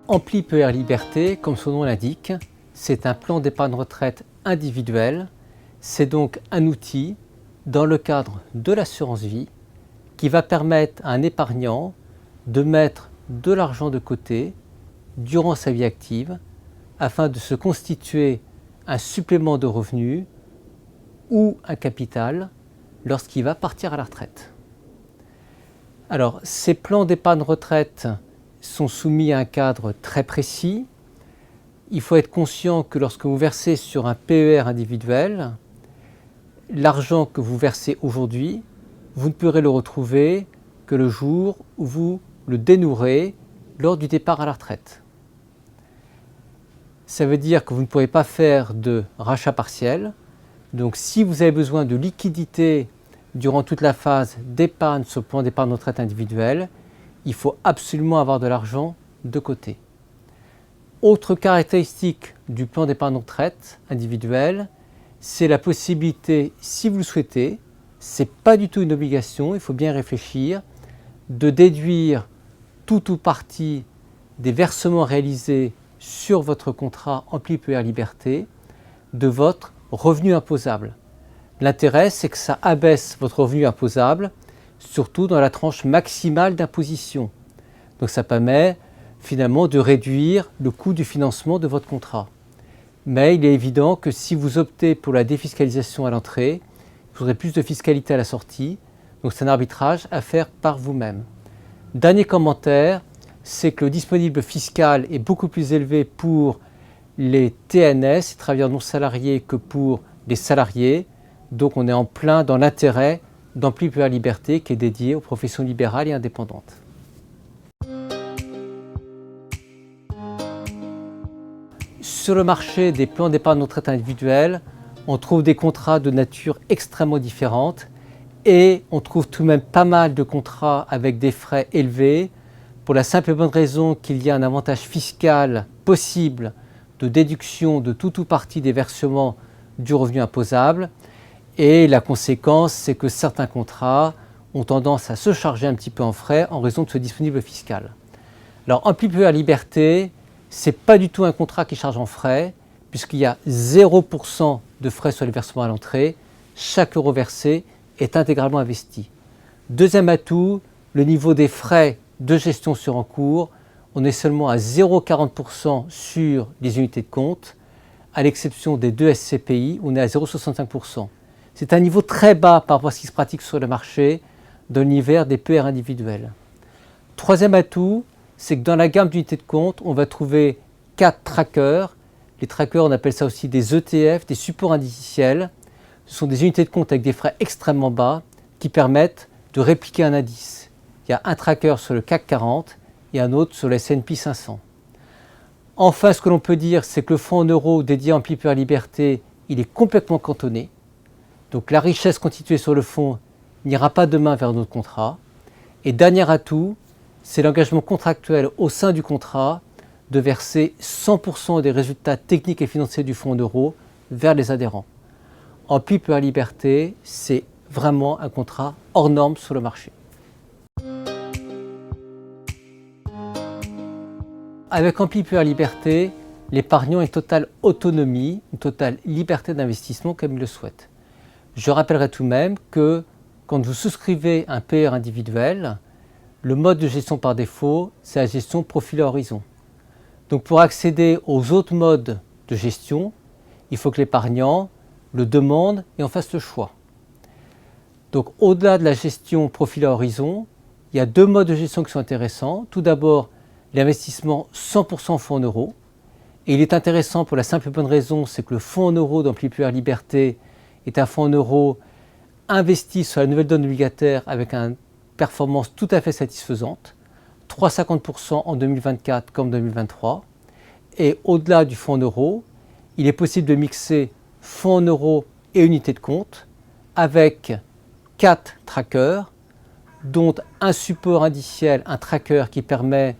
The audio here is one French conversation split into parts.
Ampli PER Liberté, comme son nom l'indique, c'est un plan d'épargne retraite individuel. C'est donc un outil dans le cadre de l'assurance vie qui va permettre à un épargnant de mettre de l'argent de côté durant sa vie active afin de se constituer un supplément de revenus ou un capital lorsqu'il va partir à la retraite. Alors, ces plans d'épargne retraite sont soumis à un cadre très précis. Il faut être conscient que lorsque vous versez sur un PER individuel, l'argent que vous versez aujourd'hui, vous ne pourrez le retrouver que le jour où vous le dénouerez lors du départ à la retraite. Ça veut dire que vous ne pourrez pas faire de rachat partiel. Donc si vous avez besoin de liquidité durant toute la phase d'épargne sur le plan d'épargne retraite individuel, il faut absolument avoir de l'argent de côté. Autre caractéristique du plan d'épargne retraite individuel, c'est la possibilité, si vous le souhaitez, ce n'est pas du tout une obligation, il faut bien réfléchir, de déduire tout ou partie des versements réalisés sur votre contrat Ampli PER Liberté de votre revenu imposable. L'intérêt, c'est que ça abaisse votre revenu imposable, surtout dans la tranche maximale d'imposition. Donc ça permet finalement de réduire le coût du financement de votre contrat. Mais il est évident que si vous optez pour la défiscalisation à l'entrée, vous aurez plus de fiscalité à la sortie. Donc c'est un arbitrage à faire par vous-même. Dernier commentaire, c'est que le disponible fiscal est beaucoup plus élevé pour les TNS, les travailleurs non salariés, que pour les salariés. Donc on est en plein dans l'intérêt d'Ampli PER Liberté qui est dédié aux professions libérales et indépendantes. Sur le marché des plans d'épargne retraite individuels, on trouve des contrats de nature extrêmement différente et on trouve tout de même pas mal de contrats avec des frais élevés pour la simple et bonne raison qu'il y a un avantage fiscal possible de déduction de tout ou partie des versements du revenu imposable. Et la conséquence, c'est que certains contrats ont tendance à se charger un petit peu en frais en raison de ce disponible fiscal. Alors, Ampli PER Liberté, ce n'est pas du tout un contrat qui charge en frais, puisqu'il y a 0% de frais sur les versements à l'entrée. Chaque euro versé est intégralement investi. Deuxième atout, le niveau des frais de gestion sur encours. On est seulement à 0,40% sur les unités de compte, à l'exception des deux SCPI, on est à 0,65%. C'est un niveau très bas par rapport à ce qui se pratique sur le marché dans l'univers des PER individuels. Troisième atout, c'est que dans la gamme d'unités de compte, on va trouver 4 trackers. Les trackers, on appelle ça aussi des ETF, des supports indiciels. Ce sont des unités de compte avec des frais extrêmement bas qui permettent de répliquer un indice. Il y a un tracker sur le CAC 40 et un autre sur le S&P 500. Enfin, ce que l'on peut dire, c'est que le fonds en euros dédié à Ampli PER Liberté, il est complètement cantonné. Donc la richesse constituée sur le fonds n'ira pas demain vers notre contrat. Et dernier atout, c'est l'engagement contractuel au sein du contrat de verser 100% des résultats techniques et financiers du fonds en euros vers les adhérents. Ampli PER Liberté, c'est vraiment un contrat hors norme sur le marché. Avec Ampli PER Liberté, l'épargnant a une totale autonomie, une totale liberté d'investissement comme il le souhaite. Je rappellerai tout de même que quand vous souscrivez un PER individuel, le mode de gestion par défaut, c'est la gestion profil à horizon. Donc pour accéder aux autres modes de gestion, il faut que l'épargnant le demande et en fasse le choix. Donc au-delà de la gestion profil à horizon, il y a deux modes de gestion qui sont intéressants. Tout d'abord, l'investissement 100% fonds en euros. Et il est intéressant pour la simple et bonne raison, c'est que le fonds en euros d'Ampli PER Liberté est un fonds en euros investi sur la nouvelle donne obligataire avec une performance tout à fait satisfaisante, 3,50% en 2024 comme 2023. Et au-delà du fonds en euros, il est possible de mixer fonds en euros et unité de compte avec 4 trackers, dont un support indiciel, un tracker qui permet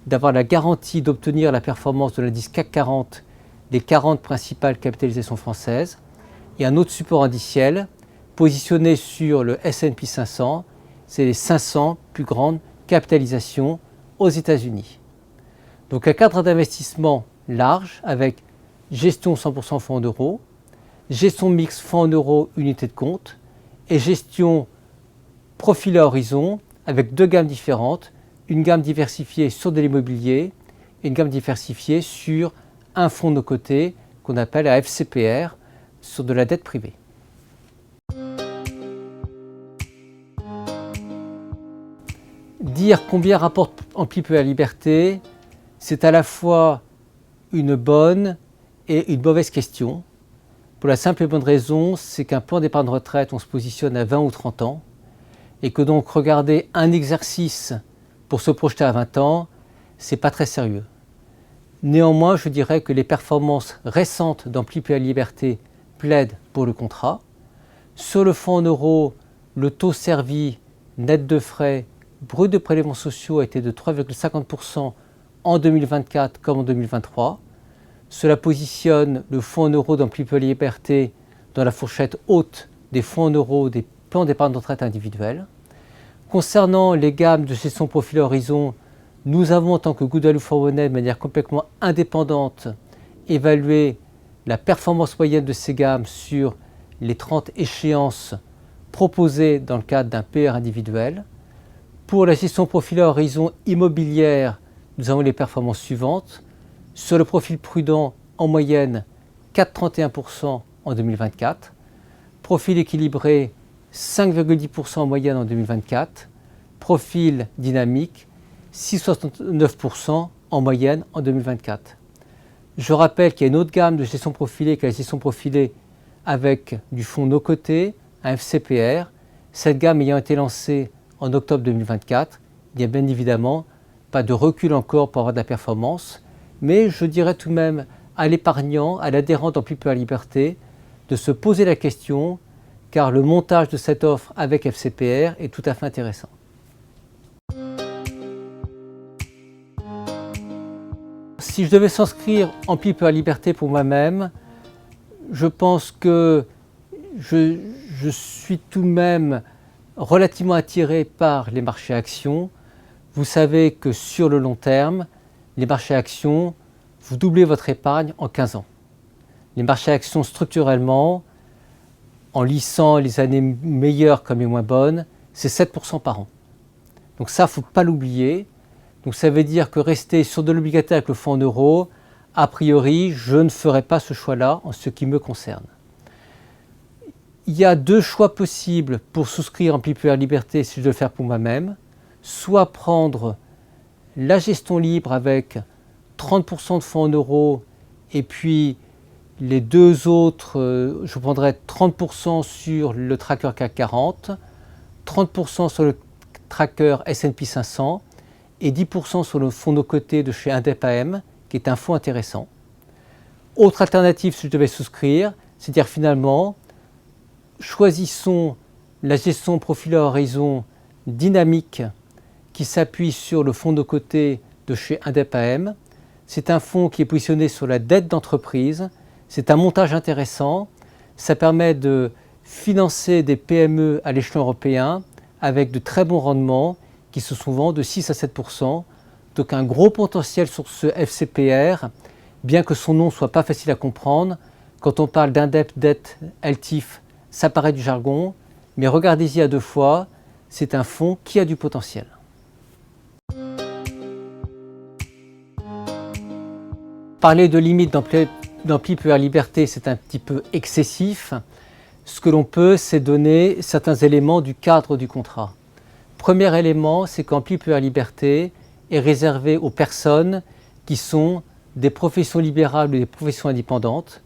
d'avoir la garantie d'obtenir la performance de l'indice CAC 40 des 40 principales capitalisations françaises, et un autre support indiciel positionné sur le S&P 500, c'est les 500 plus grandes capitalisations aux États-Unis. Donc un cadre d'investissement large avec gestion 100% fonds en euros, gestion mixte fonds en euros, unité de compte et gestion profil à horizon avec deux gammes différentes, une gamme diversifiée sur de l'immobilier et une gamme diversifiée sur un fonds de côté qu'on appelle un FCPR sur de la dette privée. Dire combien rapporte Ampli-PER Liberté, c'est à la fois une bonne et une mauvaise question. Pour la simple et bonne raison, c'est qu'un plan d'épargne retraite, on se positionne à 20 ou 30 ans, et que donc regarder un exercice pour se projeter à 20 ans, c'est pas très sérieux. Néanmoins, je dirais que les performances récentes d'Ampli-PER Liberté plaident pour le contrat. Sur le fonds en euros, le taux servi net de frais brut de prélèvements sociaux a été de 3,50% en 2024 comme en 2023. Cela positionne le fonds en euros d'Ampli-PER Liberté dans la fourchette haute des fonds en euros des plans d'épargne de retraite individuels. Concernant les gammes de gestion profil horizon, nous avons en tant que Good Value for Money de manière complètement indépendante évalué la performance moyenne de ces gammes sur les 30 échéances proposées dans le cadre d'un PR individuel. Pour la gestion profil horizon immobilière, nous avons les performances suivantes. Sur le profil prudent, en moyenne, 4,31% en 2024. Profil équilibré, 5,10% en moyenne en 2024. Profil dynamique, 6,69% en moyenne en 2024. Je rappelle qu'il y a une autre gamme de gestion profilée, qui est la gestion profilée avec du fonds no coté, un FCPR. Cette gamme ayant été lancée en octobre 2024, il n'y a bien évidemment pas de recul encore pour avoir de la performance, mais je dirais tout de même à l'épargnant, à l'adhérent d'Ampli-PER Liberté, de se poser la question, car le montage de cette offre avec FCPR est tout à fait intéressant. Si je devais s'inscrire Ampli-PER Liberté pour moi-même, je pense que je suis tout de même relativement attiré par les marchés actions. Vous savez que sur le long terme, les marchés actions, vous doublez votre épargne en 15 ans. Les marchés actions structurellement, en lissant les années meilleures comme les moins bonnes, c'est 7% par an. Donc ça, il ne faut pas l'oublier. Donc ça veut dire que rester sur de l'obligataire avec le fonds en euros, a priori, je ne ferai pas ce choix-là en ce qui me concerne. Il y a deux choix possibles pour souscrire Ampli-PER Liberté si je veux le faire pour moi-même. Soit prendre la gestion libre avec 30% de fonds en euros et puis les deux autres, je prendrais 30% sur le tracker CAC 40, 30% sur le tracker S&P 500 et 10% sur le fonds no coté de chez Indep AM, qui est un fonds intéressant. Autre alternative si je devais souscrire, c'est-à-dire finalement, choisissons la gestion profil à horizon dynamique qui s'appuie sur le fonds de côté de chez Indep AM. C'est un fonds qui est positionné sur la dette d'entreprise. C'est un montage intéressant. Ça permet de financer des PME à l'échelon européen avec de très bons rendements qui sont souvent de 6 à 7%. Donc un gros potentiel sur ce FCPR, bien que son nom ne soit pas facile à comprendre. Quand on parle d'Indep Debt LTIF, ça paraît du jargon, mais regardez-y à deux fois, c'est un fonds qui a du potentiel. Parler de limite d'Ampli-PER Liberté, c'est un petit peu excessif. Ce que l'on peut, c'est donner certains éléments du cadre du contrat. Premier élément, c'est qu'Ampli-PER Liberté est réservé aux personnes qui sont des professions libérales ou des professions indépendantes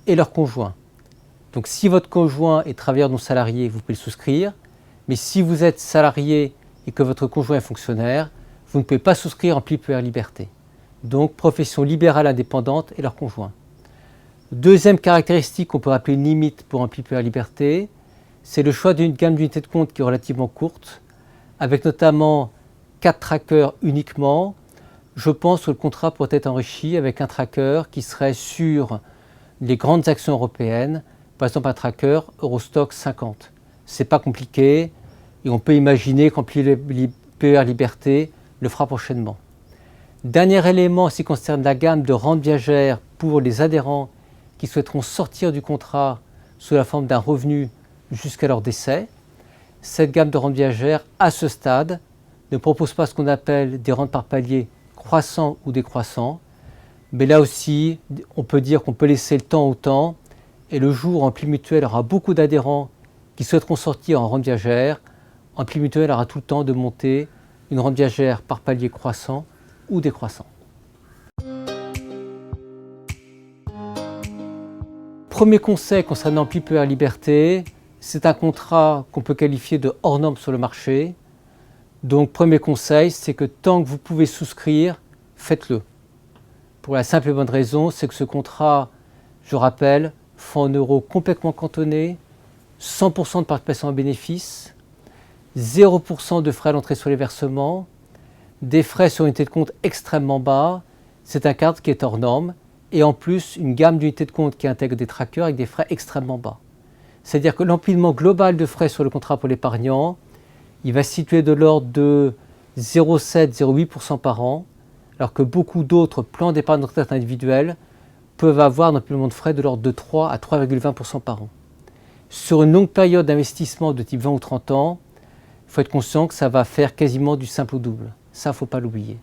et leurs conjoints. Donc si votre conjoint est travailleur non salarié, vous pouvez le souscrire, mais si vous êtes salarié et que votre conjoint est fonctionnaire, vous ne pouvez pas souscrire Ampli-PER Liberté. Donc profession libérale indépendante et leurs conjoints. Deuxième caractéristique qu'on peut appeler une limite pour Ampli-PER Liberté, c'est le choix d'une gamme d'unités de compte qui est relativement courte, avec notamment 4 trackers uniquement. Je pense que le contrat pourrait être enrichi avec un tracker qui serait sur les grandes actions européennes, par exemple un tracker Eurostoxx 50. C'est pas compliqué et on peut imaginer qu'Ampli-PER Liberté le fera prochainement. Dernier élément en ce qui concerne la gamme de rente viagère pour les adhérents qui souhaiteront sortir du contrat sous la forme d'un revenu jusqu'à leur décès. Cette gamme de rente viagère, à ce stade, ne propose pas ce qu'on appelle des rentes par palier croissants ou décroissants. Mais là aussi, on peut dire qu'on peut laisser le temps au temps. Et le jour où Ampli Mutuelle aura beaucoup d'adhérents qui souhaiteront sortir en rente viagère, Ampli Mutuelle aura tout le temps de monter une rente viagère par palier croissant ou décroissant. Premier conseil concernant Ampli PER Liberté, c'est un contrat qu'on peut qualifier de hors norme sur le marché. Donc premier conseil, c'est que tant que vous pouvez souscrire, faites-le. Pour la simple et bonne raison, c'est que ce contrat, je rappelle, fonds en euros complètement cantonné, 100% de participation en bénéfice, 0% de frais à l'entrée sur les versements, des frais sur unité de compte extrêmement bas. C'est un cadre qui est hors norme et en plus une gamme d'unités de compte qui intègre des trackers avec des frais extrêmement bas. C'est-à-dire que l'empilement global de frais sur le contrat pour l'épargnant, il va se situer de l'ordre de 0,7-0,8% par an, alors que beaucoup d'autres plans d'épargne retraite individuels peuvent avoir un empilement de frais de l'ordre de 3 à 3,20% par an. Sur une longue période d'investissement de type 20 ou 30 ans, il faut être conscient que ça va faire quasiment du simple au double. Ça, il ne faut pas l'oublier.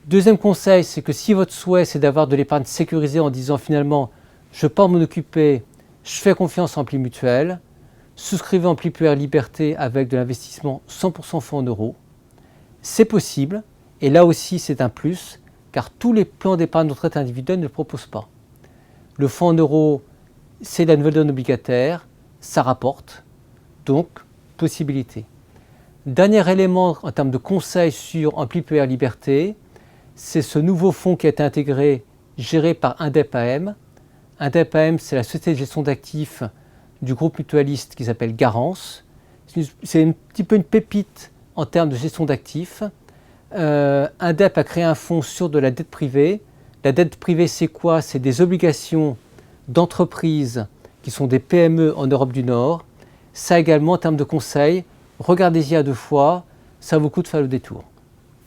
Deuxième conseil, c'est que si votre souhait, c'est d'avoir de l'épargne sécurisée en disant finalement, je ne peux pas m'en occuper, je fais confiance en Ampli Mutuelle, souscrivez Ampli PER Liberté avec de l'investissement 100% fonds en euros. C'est possible, et là aussi c'est un plus, car tous les plans d'épargne retraite individuelle ne le proposent pas. Le fonds en euros, c'est la nouvelle donne obligataire, ça rapporte, donc possibilité. Dernier élément en termes de conseils sur Ampli PER Liberté, c'est ce nouveau fonds qui a été intégré, géré par Indep AM. Indep AM, c'est la société de gestion d'actifs du groupe mutualiste qui s'appelle Garance. C'est un petit peu une pépite en termes de gestion d'actifs. Indep a créé un fonds sur de la dette privée. La dette privée, c'est quoi? C'est des obligations d'entreprises qui sont des PME en Europe du Nord. Ça également, en termes de conseils, regardez-y à deux fois, ça vaut le coup de faire le détour.